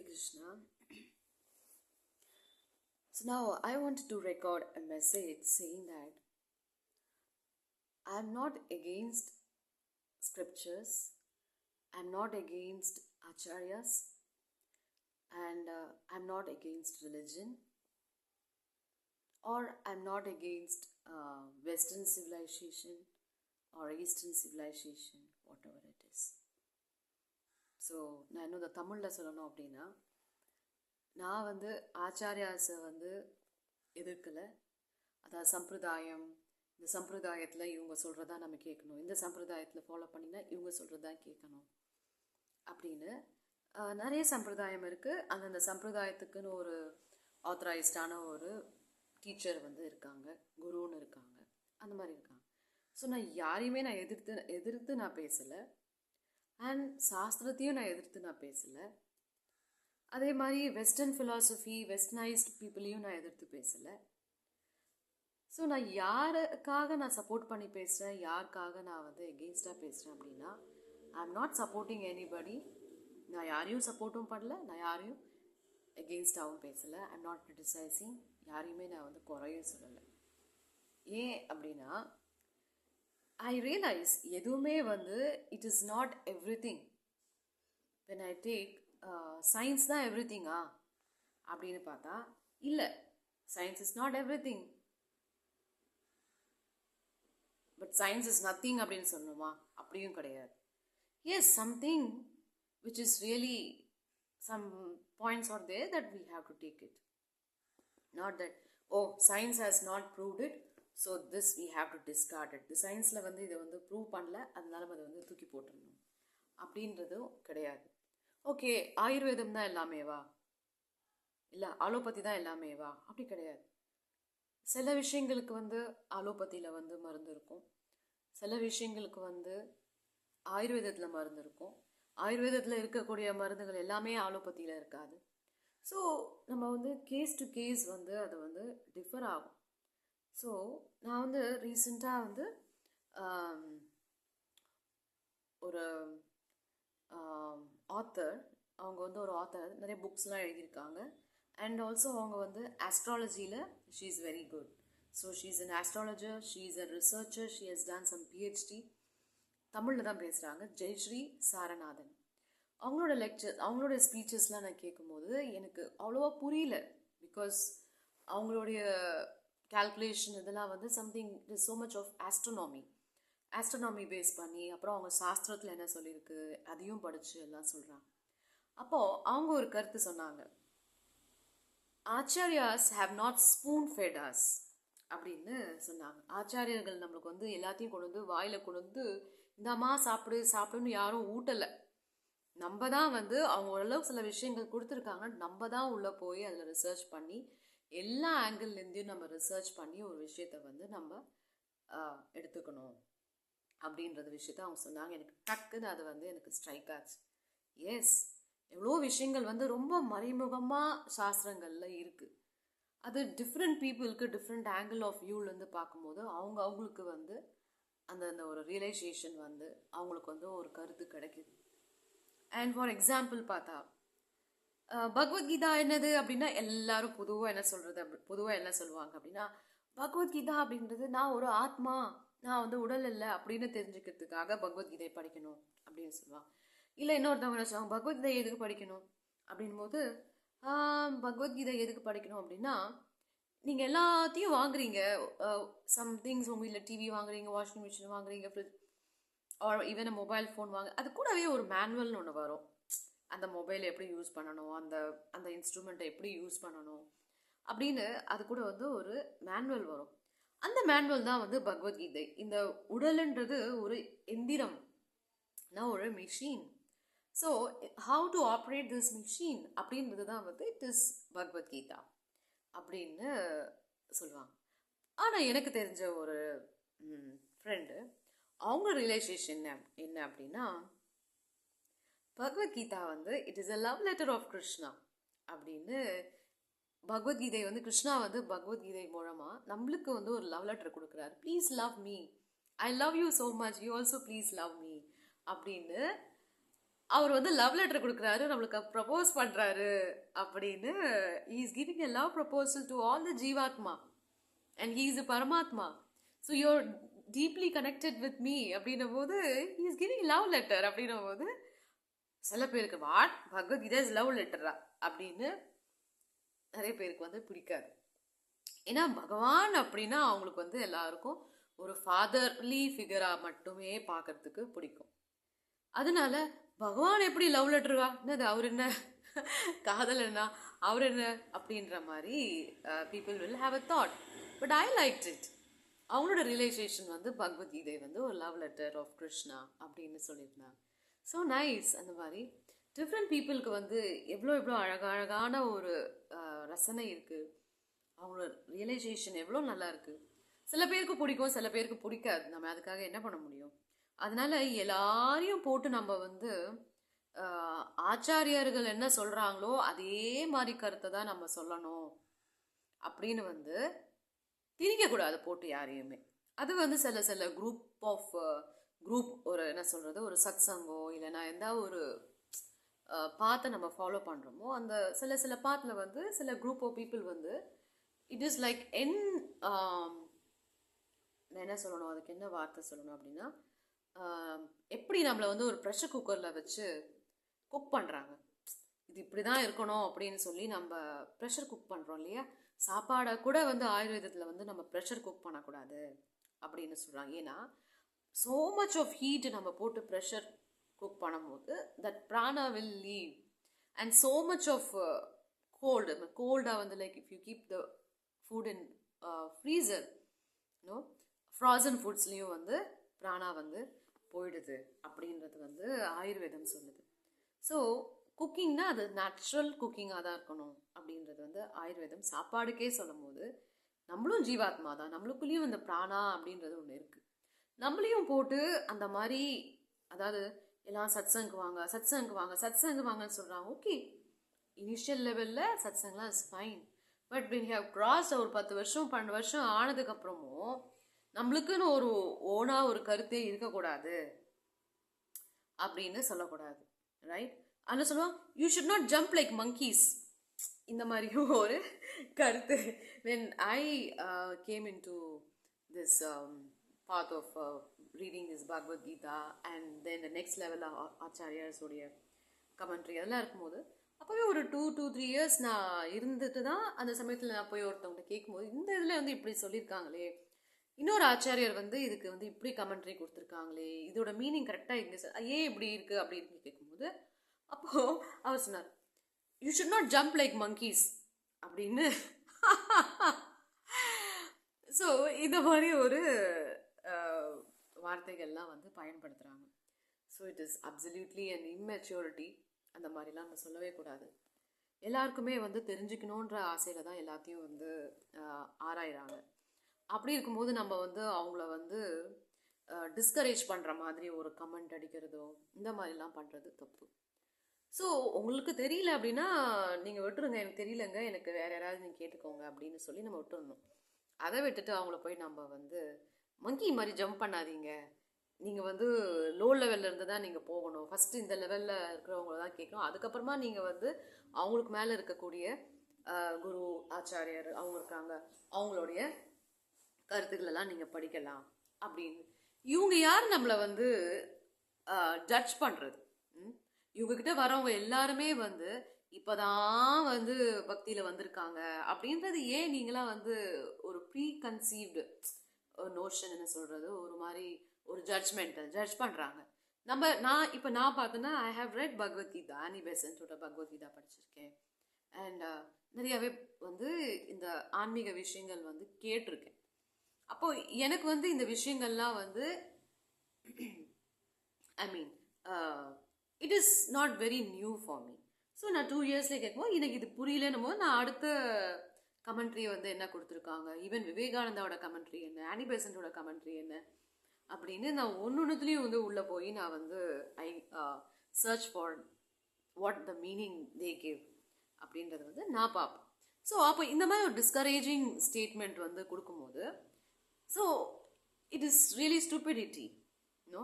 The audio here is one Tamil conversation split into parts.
Krishna. So now I wanted to record a message saying that I'm not against scriptures, I'm not against acharyas, and I'm not against religion, or I'm not against Western civilization or Eastern civilization, whatever it is. So நான் இன்னும் இந்த தமிழில் சொல்லணும் அப்படின்னா நான் வந்து ஆச்சாரியாஸை வந்து எதிர்க்கலை. அதாவது சம்பிரதாயம், இந்த சம்பிரதாயத்தில் இவங்க சொல்கிறதா நம்ம கேட்கணும், இந்த சம்பிரதாயத்தில் ஃபாலோ பண்ணினா இவங்க சொல்கிறதா கேட்கணும் அப்படின்னு நிறைய சம்பிரதாயம் இருக்குது. அந்தந்த சம்பிரதாயத்துக்குன்னு ஒரு ஆத்தரைஸ்டான ஒரு டீச்சர் வந்து இருக்காங்க, குருன்னு இருக்காங்க, அந்த மாதிரி இருக்காங்க. ஸோ நான் யாரையுமே நான் எதிர்த்து நான் பேசலை, அண்ட் சாஸ்திரத்தையும் நான் எதிர்த்து நான் பேசலை. அதே மாதிரி வெஸ்டர்ன் ஃபிலாசபி, வெஸ்டர்னைஸ்ட் பீப்புளையும் நான் எதிர்த்து பேசலை. ஸோ நான் யாருக்காக நான் சப்போர்ட் பண்ணி பேசுகிறேன், யாருக்காக நான் வந்து எகெயின்ஸ்டாக பேசுகிறேன் அப்படின்னா, I am not supporting anybody. நான் யாரையும் சப்போர்ட்டும் பண்ணல, நான் யாரையும் எகெயின்ஸ்டாகவும் பேசலை. ஐ எம் நாட் கிரிட்டிசைசிங், யாரையுமே நான் வந்து குறையும் சொல்லலை. ஏன் அப்படின்னா ஐ ரியலைஸ் எதுவுமே வந்து it is not everything. When I take science தான் எவ்ரி திங்கா அப்படின்னு பார்த்தா இல்லை, science is not everything. But science is nothing அப்படின்னு சொல்லணுமா? அப்படியும் கிடையாது. Yes, something which is really some points are there that we have to take it. Not that oh science has not proved it, so this we have to discard it. சயின்ஸில் வந்து இதை வந்து ப்ரூவ் பண்ணல, அதனால அதை வந்து தூக்கி போட்டுடணும் அப்படின்றதும் கிடையாது. ஓகே, ஆயுர்வேதம் தான் எல்லாமேவா, இல்லை அலோபதி தான் எல்லாமேவா? அப்படி கிடையாது. சில விஷயங்களுக்கு வந்து அலோபதியில் வந்து மருந்து இருக்கும், சில விஷயங்களுக்கு வந்து ஆயுர்வேதத்தில் மருந்து இருக்கும். ஆயுர்வேதத்தில் இருக்கக்கூடிய மருந்துகள் எல்லாமே அலோபதியில் இருக்காது. ஸோ நம்ம வந்து கேஸ் டு கேஸ் வந்து அது வந்து டிஃபர் ஆகும். ஸோ நான் வந்து ரீசெண்டாக வந்து ஒரு ஆத்தர், அவங்க வந்து ஒரு ஆத்தர், நிறைய புக்ஸ்லாம் எழுதியிருக்காங்க. அண்ட் ஆல்சோ அவங்க வந்து ஆஸ்ட்ராலஜியில் she is very good. So she is an astrologer, she is a researcher, she has done some PhD. தமிழில் தான் பேசுகிறாங்க, ஜெயஸ்ரீ சாரநாதன். அவங்களோட லெக்சர், அவங்களோட ஸ்பீச்சஸ்லாம் நான் கேட்கும்போது எனக்கு அவ்வளோவா புரியல. பிகாஸ் அவங்களுடைய கால்குலேஷன் இதெல்லாம் வந்து something it is so much of astronomy base பண்ணி, அப்புறம் அவங்க சாஸ்திரத்தில் என்ன சொல்லியிருக்கு அதையும் படித்து எல்லாம் சொல்கிறாங்க. அப்போது அவங்க ஒரு கருத்து சொன்னாங்க, acharyas have not spoon fed us அப்படின்னு சொன்னாங்க. ஆச்சாரியர்கள் நம்மளுக்கு வந்து எல்லாத்தையும் கொண்டு வந்து வாயில் கொண்டு வந்து இந்தாம்மா சாப்பிடுன்னு யாரும் ஊட்டலை. நம்ம தான் வந்து அவங்க ஓரளவுக்கு சில விஷயங்கள் கொடுத்துருக்காங்க, நம்ம தான் உள்ளே போய் அதில் ரிசர்ச் பண்ணி எல்லா ஆங்கிள்லேருந்தையும் நம்ம ரிசர்ச் பண்ணி ஒரு விஷயத்த வந்து நம்ம எடுத்துக்கணும் அப்படின்றது விஷயத்த அவங்க சொன்னாங்க. எனக்கு டக்குன்னு அது வந்து எனக்கு ஸ்ட்ரைக் ஆச்சு. எஸ், எவ்வளோ விஷயங்கள் வந்து ரொம்ப மறைமுகமாக சாஸ்திரங்களில் இருக்குது. அது டிஃப்ரெண்ட் பீப்புளுக்கு டிஃப்ரெண்ட் ஆங்கிள் ஆஃப் வியூலேருந்து பார்க்கும்போது அவங்களுக்கு வந்து அந்த ஒரு ரியலைசேஷன் வந்து அவங்களுக்கு வந்து ஒரு கருத்து கிடைக்குது. அண்ட் ஃபார் எக்ஸாம்பிள் பார்த்தா பகவத்கீதா என்னது அப்படின்னா எல்லாரும் பொதுவாக என்ன சொல்லுவாங்க அப்படின்னா, பகவத்கீதா அப்படின்றது நான் ஒரு ஆத்மா, நான் வந்து உடல் இல்லை அப்படின்னு தெரிஞ்சுக்கிறதுக்காக பகவத்கீதை படிக்கணும் அப்படின்னு சொல்லுவாங்க. இல்லை இன்னொருத்தவங்க என்ன சொல்லுவாங்க, பகவத்கீதை எதுக்கு படிக்கணும் அப்படின் போது, பகவத்கீதை எதுக்கு படிக்கணும் அப்படின்னா, நீங்கள் எல்லாத்தையும் வாங்குறீங்க, சம்திங்ஸ் உங்கள் வீட்டில் டிவி வாங்குறீங்க, வாஷிங் மிஷின் வாங்குறீங்க, fridge R even mobile phone அது கூடவே ஒரு மேனுவல்னு ஒன்று வரும். அந்த மொபைலை எப்படி யூஸ் பண்ணணும், அந்த இன்ஸ்ட்ருமெண்ட்டை எப்படி யூஸ் பண்ணணும் அப்படின்னு அது கூட வந்து ஒரு மேனுவல் வரும். அந்த மேனுவல் தான் வந்து பகவத்கீதை. இந்த உடலுன்றது ஒரு எந்திரம், ஒரு machine. So how to operate this machine அப்படின்றது தான் வந்து இட் இஸ் பகவத்கீதா அப்படின்னு சொல்லுவாங்க. ஆனால் எனக்கு தெரிஞ்ச ஒரு ஃப்ரெண்டு, அவங்க ரியலைசேஷன் என்ன அப்படின்னா, பகவத்கீதா வந்து it is a love letter of Krishna அப்படின்னு. பகவத்கீதை வந்து கிருஷ்ணா வந்து பகவத்கீதை மூலமாக நம்மளுக்கு வந்து ஒரு லவ் லெட்டர் கொடுக்குறாரு. Please love me, I love you so much, you also please love me அப்படின்னு அவர் வந்து லவ் லெட்டர் கொடுக்குறாரு, நம்மளுக்கு ப்ரப்போஸ் பண்றாரு அப்படின்னு. he is giving a love proposal to all the ஜீவாத்மா and he is a பரமாத்மா. so you're deeply connected with me அப்படின்னும் போது he is giving love letter அப்படின்னும் போது சில பேருக்கு வாட் பகவத்கீதா இஸ் லவ் லெட்டரா அப்படின்னு நிறைய பேருக்கு வந்து பிடிக்காது. ஏன்னா பகவான் அப்படின்னா அவங்களுக்கு வந்து எல்லாருக்கும் ஒரு ஃபாதர்லி ஃபிகரா மட்டுமே பார்க்கறதுக்கு பிடிக்கும். அதனால பகவான் எப்படி லவ் லெட்டருவா என்னது, அவர் என்ன காதல் என்ன, அவர் என்ன அப்படின்ற மாதிரி people will have a thought. But I like it. அவங்களோட ரியலைசேஷன் வந்து பகவத்கீதை வந்து ஒரு லவ் லெட்டர் ஆஃப் கிருஷ்ணா அப்படின்னு சொல்லியிருந்தாங்க. So nice. அந்த மாதிரி டிஃப்ரெண்ட் பீப்புளுக்கு வந்து எவ்வளோ எவ்வளோ அழகான ஒரு ரசனை இருக்குது, அவங்களோட ரியலைசேஷன் எவ்வளோ நல்லா இருக்குது. சில பேருக்கு பிடிக்கும், சில பேருக்கு பிடிக்காது. நம்ம அதுக்காக என்ன பண்ண முடியும்? அதனால எல்லாரையும் போட்டு நம்ம வந்து ஆச்சாரியர்கள் என்ன சொல்கிறாங்களோ அதே மாதிரி கருத்தை தான் நம்ம சொல்லணும் அப்படின்னு வந்து திணிக்கக்கூடாது போட்டு யாரையுமே. அது வந்து சில குரூப் ஒரு என்ன சொல்கிறது, ஒரு சத் சங்கோ இல்லைன்னா எந்த ஒரு பாத்தை நம்ம ஃபாலோ பண்ணுறோமோ அந்த சில பாத்தில் வந்து சில குரூப் ஆஃப் பீப்புள் வந்து இட் இஸ் லைக் நான் என்ன சொல்லணும், அதுக்கு என்ன வார்த்தை சொல்லணும் அப்படின்னா, எப்படி நம்மளை வந்து ஒரு ப்ரெஷர் குக்கரில் வச்சு குக் பண்ணுறாங்க, இது இப்படி தான் இருக்கணும் அப்படின்னு சொல்லி நம்ம ப்ரெஷர் குக் பண்ணுறோம் இல்லையா. சாப்பாடை கூட வந்து ஆயுர்வேதத்தில் வந்து நம்ம ப்ரெஷர் குக் பண்ணக்கூடாது அப்படின்னு சொல்கிறாங்க. ஏன்னா ஸோ மச் ஆஃப் ஹீட் நம்ம போட்டு ப்ரெஷர் குக் பண்ணும்போது that prana will leave and so much of கோல்டாக வந்து like if you keep the food in freezer frozen ஃபுட்ஸ்லேயும் வந்து பிராணா வந்து போயிடுது அப்படின்றது வந்து ஆயுர்வேதம் சொல்லுது. ஸோ குக்கிங்னா அது நேச்சுரல் குக்கிங்காக தான் இருக்கணும் அப்படின்றது வந்து ஆயுர்வேதம் சாப்பாடுக்கே சொல்லும் போது நம்மளும் ஜீவாத்மா தான், நம்மளுக்குள்ளேயும் இந்த பிராணா அப்படின்றது ஒன்று இருக்குது. நம்மளையும் போட்டு அந்த மாதிரி, அதாவது எல்லாம் சத்சங்கு வாங்கன்னு சொல்கிறாங்க. ஓகே, இனிஷியல் லெவலில் சத்சங்லாம் is fine. But when you have crossed ஒரு 10 வருஷம் 12 வருஷம் ஆனதுக்கப்புறமும் நம்மளுக்குன்னு ஒரு ஒரு கருத்தே இருக்கக்கூடாது அப்படின்னு சொல்லக்கூடாது, ரைட்? அதில் சொல்லுவாங்க you should not jump like monkeys, இந்த மாதிரியும் ஒரு கருத்து. when I came into this path of reading this Bhagavad Gita and then the next level of Acharyas உடைய கமெண்ட்ரி அதெல்லாம் இருக்கும்போது அப்போவே ஒரு 2-3 years நான் இருந்துட்டு தான் அந்த சமயத்தில் நான் போய் ஒருத்தவங்கள்ட்ட கேட்கும்போது இந்த இதில் வந்து இப்படி சொல்லியிருக்காங்களே, இன்னொரு ஆச்சாரியர் வந்து இதுக்கு வந்து இப்படி கமெண்ட்ரி கொடுத்துருக்காங்களே, இதோட மீனிங் கரெக்டாக இந்த ஏன் இப்படி இருக்குது அப்படின்னு கேட்கும்போது அப்போது அவர் சொன்னார் you should not jump like monkeys அப்படின்னு. ஸோ இந்த மாதிரி ஒரு வார்த்தைகள்லாம் வந்து பயன்படுத்துகிறாங்க. So it is absolutely an immaturity. அந்த மாதிரிலாம் நம்ம சொல்லவே கூடாது. எல்லாருக்குமே வந்து தெரிஞ்சுக்கணுன்ற ஆசையில் தான் எல்லாத்தையும் வந்து ஆராயிறாங்க. அப்படி இருக்கும்போது நம்ம வந்து அவங்கள வந்து டிஸ்கரேஜ் பண்ணுற மாதிரி ஒரு கமெண்ட் அடிக்கிறதோ இந்த மாதிரிலாம் பண்ணுறது தப்பு. ஸோ உங்களுக்கு தெரியல அப்படின்னா நீங்கள் விட்டுருங்க, எனக்கு தெரியலங்க, எனக்கு வேறு யாராவது நீங்கள் கேட்டுக்கோங்க அப்படின்னு சொல்லி நம்ம விட்டுருணும். அதை விட்டுட்டு அவங்கள போய் நம்ம வந்து மங்கி மாதிரி ஜம்ப் பண்ணாதீங்க, நீங்கள் வந்து லோ லெவலில் இருந்து தான் நீங்கள் போகணும், ஃபஸ்ட்டு இந்த லெவலில் இருக்கிறவங்கள தான் கேட்கணும், அதுக்கப்புறமா நீங்கள் வந்து அவங்களுக்கு மேலே இருக்கக்கூடிய குரு ஆச்சாரியர் அவங்க இருக்காங்க, அவங்களுடைய கருத்துக்களெல்லாம் நீங்கள் படிக்கலாம் அப்படின்னு. இவங்க யார் நம்மளை வந்து ஜட்ஜ் பண்ணுறது? இவங்கக்கிட்ட வரவங்க எல்லாருமே வந்து இப்போ தான் வந்து பக்தியில் வந்திருக்காங்க அப்படின்றது ஏன் நீங்களாம் வந்து ஒரு ப்ரீ கன்சீவ்டு நோஷன் என்ன சொல்கிறது, ஒரு மாதிரி ஒரு ஜட்ஜ் பண்ணுறாங்க. நான் பார்த்தேன்னா ஐ ஹாவ் ரெட் பகவத்கீதா, அனி பெசன்ட்டோட பகவத்கீதா படிச்சிருக்கேன். அண்ட் நிறையாவே வந்து இந்த ஆன்மீக விஷயங்கள் வந்து கேட்டிருக்கேன். அப்போது எனக்கு வந்து இந்த விஷயங்கள்லாம் வந்து I mean it is not very new for me. So நான் 2 இயர்ஸ்லேயே கேட்கும்போது எனக்கு இது புரியலன்னும் போது நான் அடுத்த கமெண்ட்ரியை வந்து என்ன கொடுத்துருக்காங்க, ஈவன் விவேகானந்தாவோட கமெண்ட்ரி என்ன, ஆனி பெசன்ட்டோட கமெண்ட்ரி என்ன அப்படின்னு நான் ஒன்றுத்துலேயும் வந்து உள்ளே போய் நான் வந்து I search for what the meaning they give அப்படின்றத வந்து நான் பார்ப்பேன். ஸோ அப்போ இந்த மாதிரி ஒரு டிஸ்கரேஜிங் ஸ்டேட்மெண்ட் வந்து கொடுக்கும்போது so it is really stupidity. No,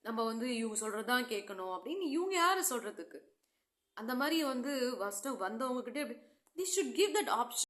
நம்ம வந்து இவங்க சொல்றதுதான் கேட்கணும் அப்படின்னு இவங்க யாரு சொல்றதுக்கு? அந்த மாதிரி வந்து ஃபர்ஸ்ட் வந்தவங்க கிட்டே they should give that option.